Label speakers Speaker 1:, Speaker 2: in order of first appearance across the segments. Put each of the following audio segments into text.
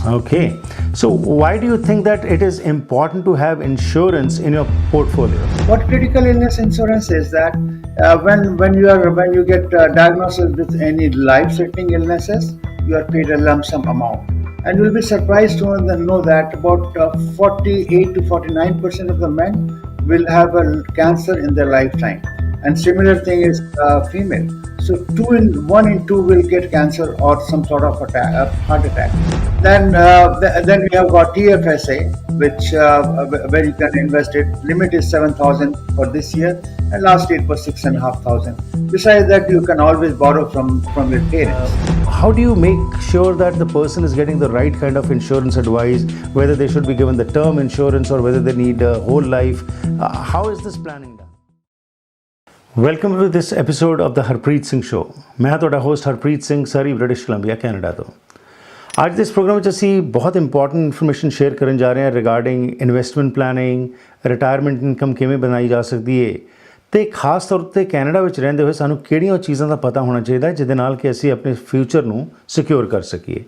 Speaker 1: Okay. So why do you think that it is important to have insurance in your portfolio?
Speaker 2: What critical illness insurance is that when you get diagnosed with any life-threatening illnesses, you are paid a lump sum amount, and you'll be surprised to know that about 48 to 49% of the men will have a cancer in their lifetime, and similar thing is female. So one in two will get cancer or some sort of heart attack. Then we have got TFSA, which where you can invest it. Limit is 7,000 for this year, and last year it was 6,500. Besides that, you can always borrow from your parents.
Speaker 1: How do you make sure that the person is getting the right kind of insurance advice, whether they should be given the term insurance or whether they need a whole life? How is this planning done? Welcome to this episode of the Harpreet Singh show. ਮੈਂ ਹਾਂ ਤੁਹਾਡਾ host Harpreet Singh, Surrey, British Columbia, Canada ਤੋਂ। ਅੱਜ ਦੇ ਇਸ programme ਵਿੱਚ ਅਸੀਂ ਬਹੁਤ ਇੰਪੋਰਟੈਂਟ ਇਨਫੋਰਮੇਸ਼ਨ ਸ਼ੇਅਰ ਕਰਨ ਜਾ ਰਹੇ ਹਾਂ regarding investment planning, retirement income ਕਿਵੇਂ ਬਣਾਈ ਜਾ ਸਕਦੀ ਹੈ, ਅਤੇ ਖਾਸ ਤੌਰ 'ਤੇ ਕੈਨੇਡਾ ਵਿੱਚ ਰਹਿੰਦੇ ਹੋਏ ਸਾਨੂੰ ਕਿਹੜੀਆਂ ਚੀਜ਼ਾਂ ਦਾ ਪਤਾ ਹੋਣਾ ਚਾਹੀਦਾ ਜਿਹਦੇ ਨਾਲ ਕਿ ਅਸੀਂ ਆਪਣੇ ਫਿਊਚਰ ਨੂੰ ਸਿਕਿਉਰ ਕਰ ਸਕੀਏ।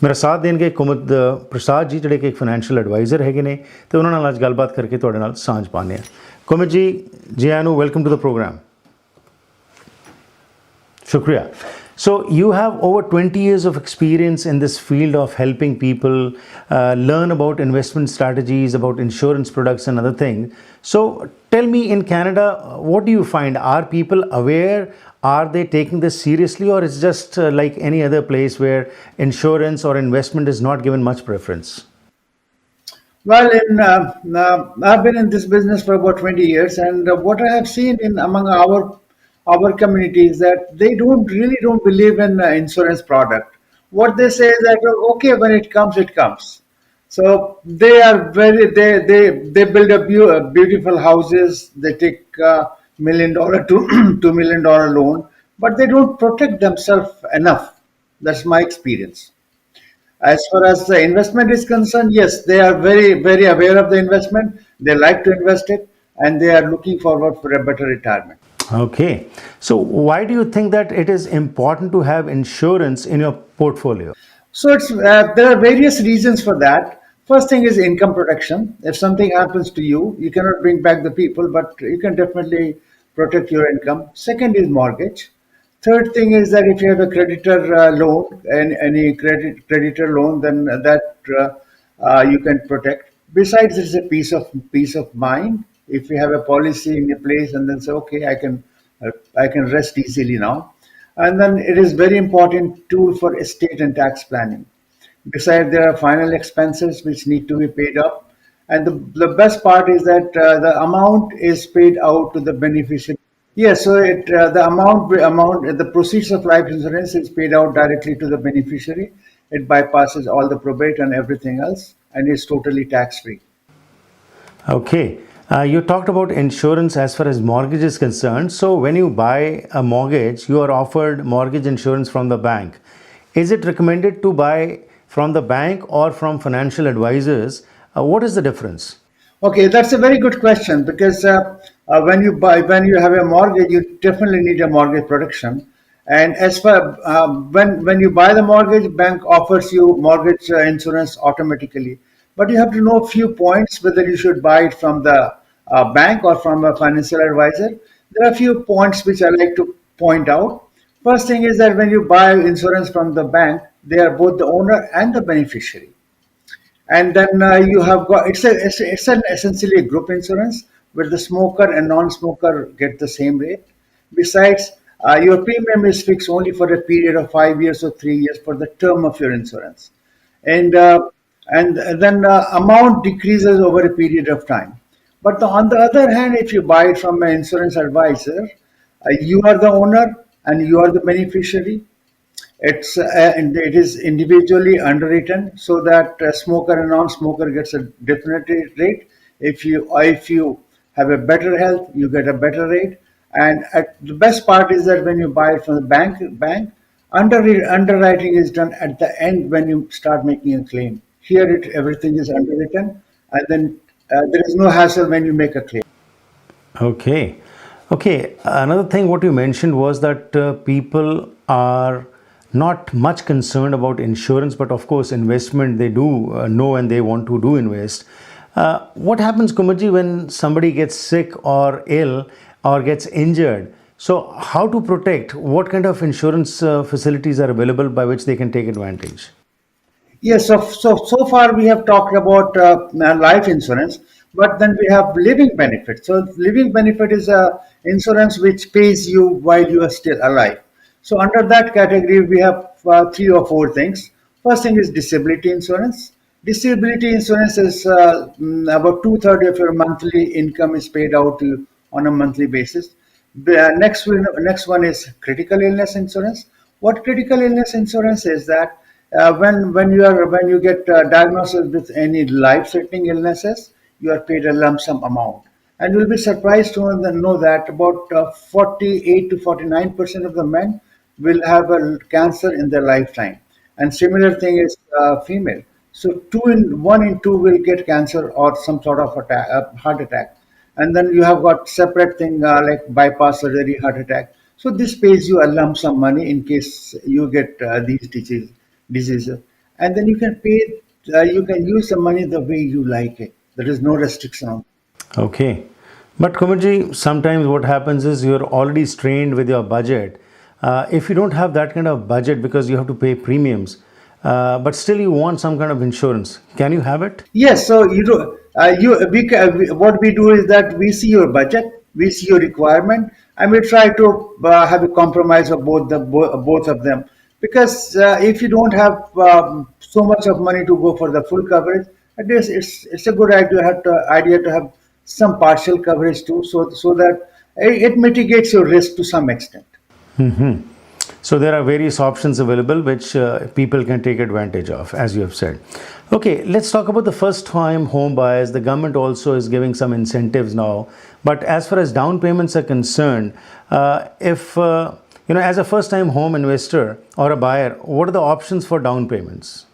Speaker 1: ਮੇਰਾ ਸਾਥ ਦੇਣਗੇ ਕੁਮੁਦ ਪ੍ਰਸਾਦ ਜੀ, ਜਿਹੜੇ ਕਿ ਇੱਕ ਫਾਈਨੈਂਸ਼ੀਅਲ ਐਡਵਾਈਜ਼ਰ ਹੈਗੇ ਨੇ, ਅਤੇ ਉਹਨਾਂ ਨਾਲ ਅੱਜ ਗੱਲਬਾਤ ਕਰਕੇ ਤੁਹਾਡੇ ਨਾਲ ਸਾਂਝ ਪਾਉਂਦੇ ਹਾਂ। ਕੁਮੁਦ ਜੀ, ਜੀ ਆਇਆਂ ਨੂੰ, welcome to the programme. Shukriya. So you have over 20 years of experience in this field of helping people learn about investment strategies, about insurance products and other things. So tell me, in Canada, what do you find? Are people aware? Are they taking this seriously, or it's just like any other place where insurance or investment is not given much preference?
Speaker 2: Well, I've been in this business for about 20 years, and what I have seen in among our community is that they don't believe in insurance product. What they say is that okay, when it comes, it comes. So they are they build beautiful houses. They take $1 million to $2 million loan, but they don't protect themselves enough. That's my experience. As far as the investment is concerned, yes, they are very aware of the investment. They like to invest it, and they are looking forward for a better retirement.
Speaker 1: Okay. So why do you think that it is important to have insurance in your portfolio?
Speaker 2: So there are various reasons for that. First thing is income protection. If something happens to you, you cannot bring back the people, but you can definitely protect your income. Second is mortgage. Third thing is that if you have a creditor loan, and any creditor loan, then that you can protect. Besides, it's a peace of mind. If you have a policy in place, and then say, okay, I can rest easily now. And then it is very important tool for estate and tax planning. Besides, there are final expenses which need to be paid up, and the best part is that the amount is paid out to the beneficiary. Yes, so the proceeds of life insurance is paid out directly to the beneficiary. It bypasses all the probate and everything else, and is totally tax free.
Speaker 1: Okay. You talked about insurance as far as mortgage is concerned. So when you buy a mortgage, you are offered mortgage insurance from the bank. Is it recommended to buy from the bank or from financial advisors? What is the difference?
Speaker 2: Okay, that's a very good question, because when you have a mortgage, you definitely need a mortgage protection. And as far when you buy the mortgage, bank offers you mortgage insurance automatically. But you have to know a few points whether you should buy it from the bank or from a financial advisor. There are a few points which I like to point out. First thing is that when you buy insurance from the bank, they are both the owner and the beneficiary. And then you have got it's an essentially a group insurance where the smoker and non-smoker get the same rate. Besides, your premium is fixed only for a period of 5 years or 3 years for the term of your insurance, and then amount decreases over a period of time. But on the other hand, if you buy it from an insurance advisor, you are the owner and you are the beneficiary. And it is individually underwritten so that a smoker and non-smoker gets a definite rate. If you have a better health, you get a better rate. And the best part is that when you buy it from the bank, underwriting is done at the end when you start making a claim. Here, everything is underwritten, and then there is no hassle when you make a claim.
Speaker 1: Okay. Another thing what you mentioned was that people are not much concerned about insurance, but of course, investment they do know and they want to do invest. What happens, Kumaji, when somebody gets sick or ill or gets injured? So, how to protect? What kind of insurance facilities are available by which they can take advantage?
Speaker 2: Yes, so far we have talked about life insurance, but then we have living benefit. So living benefit is a insurance which pays you while you are still alive. So under that category, we have three or four things. First thing is disability insurance. Disability insurance is about two-thirds of your monthly income is paid out to you on a monthly basis. Next one is critical illness insurance. What critical illness insurance is that when you get diagnosed with any life-threatening illnesses, you are paid a lump sum amount, and you'll be surprised to know that about 48 to 49% of the men will have a cancer in their lifetime, and similar thing is female. So one in two will get cancer or some sort of heart attack, and then you have got separate thing like bypass surgery, heart attack. So this pays you a lump sum money in case you get these diseases, and then you can use the money the way you like it. There is no restriction on.
Speaker 1: Okay. But Kumarji, sometimes what happens is you're already strained with your budget. If you don't have that kind of budget because you have to pay premiums, but still you want some kind of insurance, can you have it?
Speaker 2: Yes, so you do. What we do is that we see your budget, we see your requirement, and we try to have a compromise of both of them. Because if you don't have so much of money to go for the full coverage, at least it's a good idea to have some partial coverage too, so that it mitigates your risk to some extent.
Speaker 1: So there are various options available which people can take advantage of, as you have said. Okay, let's talk about the first-time home buyers. The government also is giving some incentives now. But as far as down payments are concerned, if as a first-time home investor or a buyer, what are the options for down payments?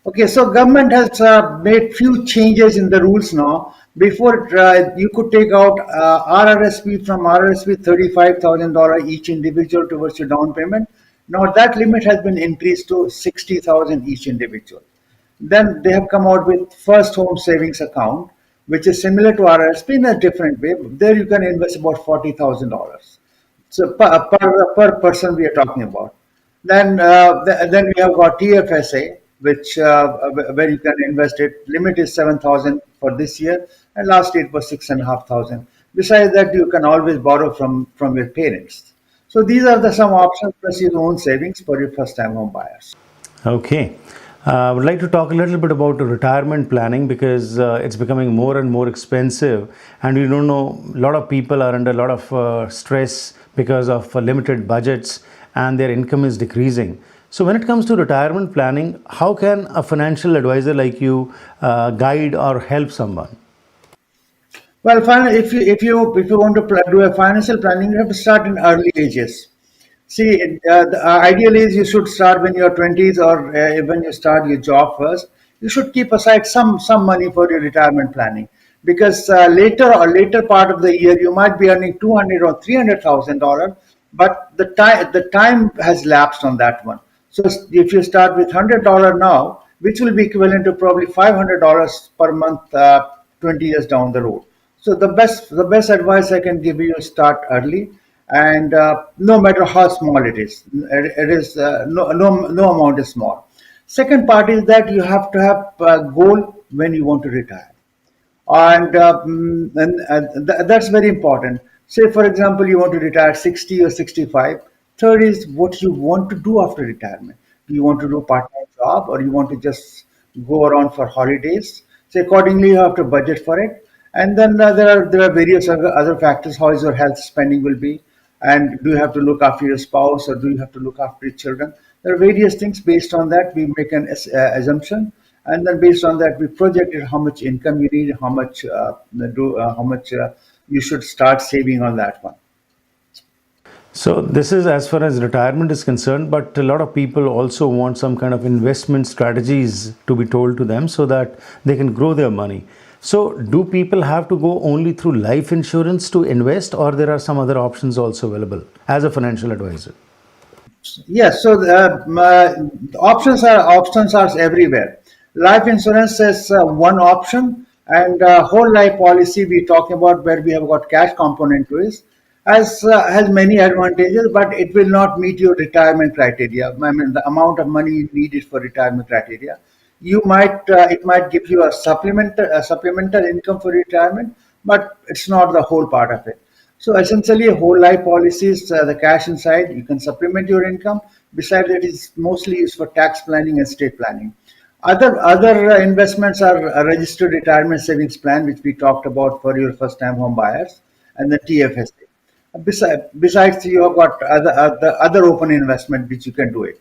Speaker 2: Okay, so government has made few changes in the rules now. Before you could take out from RRSP $35,000 each individual towards your down payment. Now that limit has been increased to 60,000 each individual. Then they have come out with first home savings account, which is similar to RRSP in a different way. There you can invest about $40,000. So per person we are talking about. Then we have got TFSA, which where you can invest it. Limit is 7,000 for this year, and last year it was 6,500. Besides that, you can always borrow from your parents. So these are the some options plus your own savings for your first time home buyers.
Speaker 1: Okay. I would like to talk a little bit about retirement planning because it's becoming more and more expensive, and we don't know, a lot of people are under a lot of stress because of limited budgets and their income is decreasing. So when it comes to retirement planning, how can a financial advisor like you guide or help someone?
Speaker 2: Well, if you want to do a financial planning, you have to start in early ages. See, the ideal is you should start when you're 20s or when you start your job first. You should keep aside some money for your retirement planning because later part of the year you might be earning 200 or $300,000, but the time has lapsed on that one. So if you start with $100 now, which will be equivalent to probably $500 per month 20 years down the road. So the best advice I can give you is start early, and no matter how small it is, it is no amount is small. Second part is that you have to have a goal when you want to retire, and that's very important. Say for example you want to retire 60 or 65. Third is what you want to do after retirement. Do you want to do a part-time job, or you want to just go around for holidays? So accordingly you have to budget for it. And then there are various other factors. How is your health spending will be, and do you have to look after your spouse, or do you have to look after your children? There are various things. Based on that we make an assumption, and then based on that we projected how much income you need, how much you should start saving on that one.
Speaker 1: So this is as far as retirement is concerned, but a lot of people also want some kind of investment strategies to be told to them so that they can grow their money. So do people have to go only through life insurance to invest, or there are some other options also available as a financial advisor?
Speaker 2: Yes, so options are everywhere. Life insurance is one option, and whole life policy we talk about where we have got cash component to it has many advantages, but it will not meet your retirement criteria. I mean, the amount of money you need is for retirement criteria. You might it might give you a supplemental income for retirement, but it's not the whole part of it. So essentially, whole life policies, the cash inside, you can supplement your income. Besides that, it's mostly used for tax planning and estate planning. Other investments are a registered retirement savings plan, which we talked about for your first time home buyers, and the TFSA. Besides, you have got other open investment which you can do it.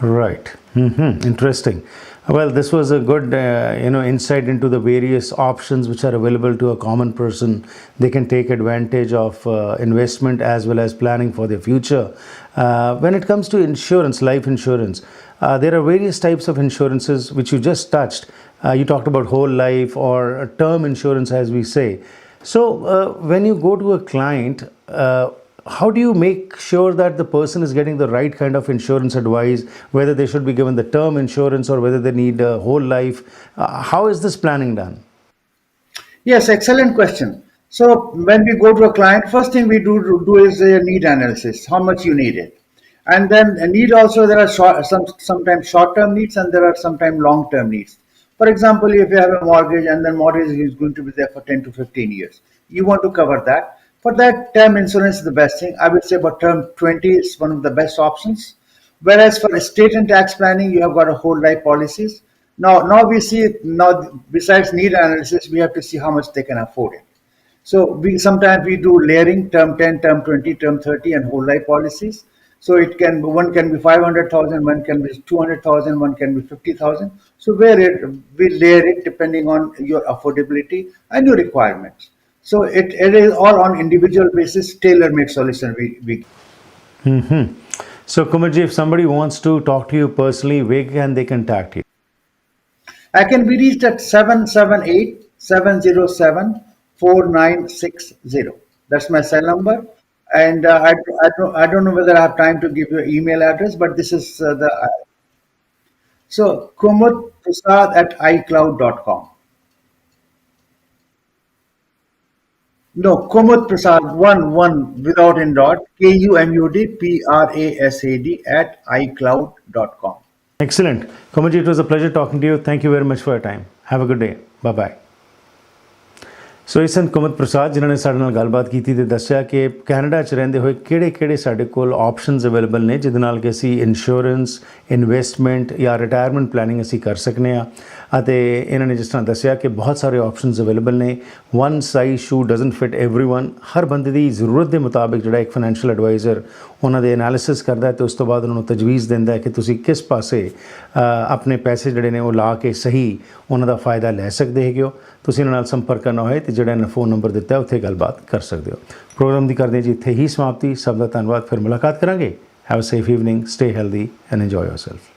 Speaker 1: Right. Interesting. Well, this was a good, insight into the various options which are available to a common person. They can take advantage of investment as well as planning for their future. When it comes to insurance, life insurance, there are various types of insurances which you just touched. You talked about whole life or term insurance, as we say. So, when you go to a client, how do you make sure that the person is getting the right kind of insurance advice, whether they should be given the term insurance or whether they need a whole life? How is this planning done?
Speaker 2: Yes, excellent question. So when we go to a client, first thing we do is a need analysis, how much you need it. And then a need also, there are sometimes short-term needs and there are sometimes long-term needs. For example, if you have a mortgage and then mortgage is going to be there for 10 to 15 years, you want to cover that. For that, term insurance is the best thing. I would say about term 20 is one of the best options. Whereas for estate and tax planning, you have got a whole life policies. Now we see now besides need analysis, we have to see how much they can afford it. So we sometimes we do layering term 10, term 20, term 30, and whole life policies. So it can one can be 500,000, one can be 200,000, one can be 50,000. So where we layer it depending on your affordability and your requirements. So it is all on individual basis, tailor-made solution we.
Speaker 1: So, Kumarji, if somebody wants to talk to you personally, where can they contact you?
Speaker 2: I can be reached at 778-707-4960. That's my cell number. And I don't know whether I have time to give you an email address, but this is so Kumud Prasad at iCloud.com. No, Kumud Prasad, one without in dot, KUMUDPRASAD at iCloud.com.
Speaker 1: Excellent. Kumarji, it was a pleasure talking to you. Thank you very much for your time. Have a good day. Bye bye. ਸੋ ਇਸ ਸਨ ਕੁਮਦ ਪ੍ਰਸਾਦ ਜਿਨ੍ਹਾਂ ਨੇ ਸਾਡੇ ਨਾਲ ਗੱਲਬਾਤ ਕੀਤੀ ਤੇ ਦੱਸਿਆ ਕਿ ਕੈਨੇਡਾ 'ਚ ਰਹਿੰਦੇ ਹੋਏ ਕਿਹੜੇ ਸਾਡੇ ਕੋਲ ਆਪਸ਼ਨਸ ਅਵੇਲੇਬਲ ਨੇ ਜਿਹਦੇ ਨਾਲ ਕਿ ਅਸੀਂ ਇੰਸ਼ੋਰੈਂਸ ਇਨਵੈਸਟਮੈਂਟ ਜਾਂ ਰਿਟਾਇਰਮੈਂਟ ਪਲੈਨਿੰਗ ਅਸੀਂ ਕਰ ਸਕਨੇ ਆ ਅਤੇ ਇਹਨਾਂ ਨੇ ਜਿਸ ਤਰ੍ਹਾਂ ਦੱਸਿਆ ਕਿ ਬਹੁਤ ਸਾਰੇ ਆਪਸ਼ਨਸ ਅਵੇਲੇਬਲ ਨੇ one size shoe doesn't fit everyone ਹਰ ਬੰਦੇ ਦੀ ਜ਼ਰੂਰਤ ਦੇ ਮੁਤਾਬਿਕ ਜਿਹੜਾ ਇੱਕ ਫਾਈਨੈਂਸ਼ੀਅਲ ਐਡਵਾਈਜ਼ਰ ਉਹਨਾਂ ਦੇ ਐਨਾਲਿਸਿਸ ਕਰਦਾ ਤੇ ਉਸ ਤੋਂ ਬਾਅਦ ਉਹਨਾਂ ਨੂੰ ਤਜਵੀਜ਼ ਦਿੰਦਾ ਹੈ ਕਿ ਤੁਸੀਂ ਕਿਸ ਪਾਸੇ ਆਪਣੇ ਪੈਸੇ ਜਿਹੜੇ ਨੇ ਉਹ ਲਾ ਕੇ ਸਹੀ ਉਹਨਾਂ ਦਾ ਫਾਇਦਾ ਲੈ ਸਕਦੇ ਹੈਗੇ ਹੋ ਤੁਸੀਂ ਇਹਨਾਂ ਨਾਲ ਸੰਪਰਕ ਕਰਨਾ ਹੋਏ ਤੇ ਜਿਹੜਾ ਇਹਨਾਂ ਫੋਨ ਨੰਬਰ ਦਿੱਤਾ ਉੱਥੇ ਗੱਲਬਾਤ ਕਰ ਸਕਦੇ ਹੋ ਪ੍ਰੋਗਰਾਮ ਦੀ ਕਰਦੇ ਜੀ ਇੱਥੇ ਹੀ ਸਮਾਪਤੀ ਸਭ ਦਾ ਧੰਨਵਾਦ ਫਿਰ ਮੁਲਾਕਾਤ ਕਰਾਂਗੇ have a safe evening stay healthy and enjoy yourself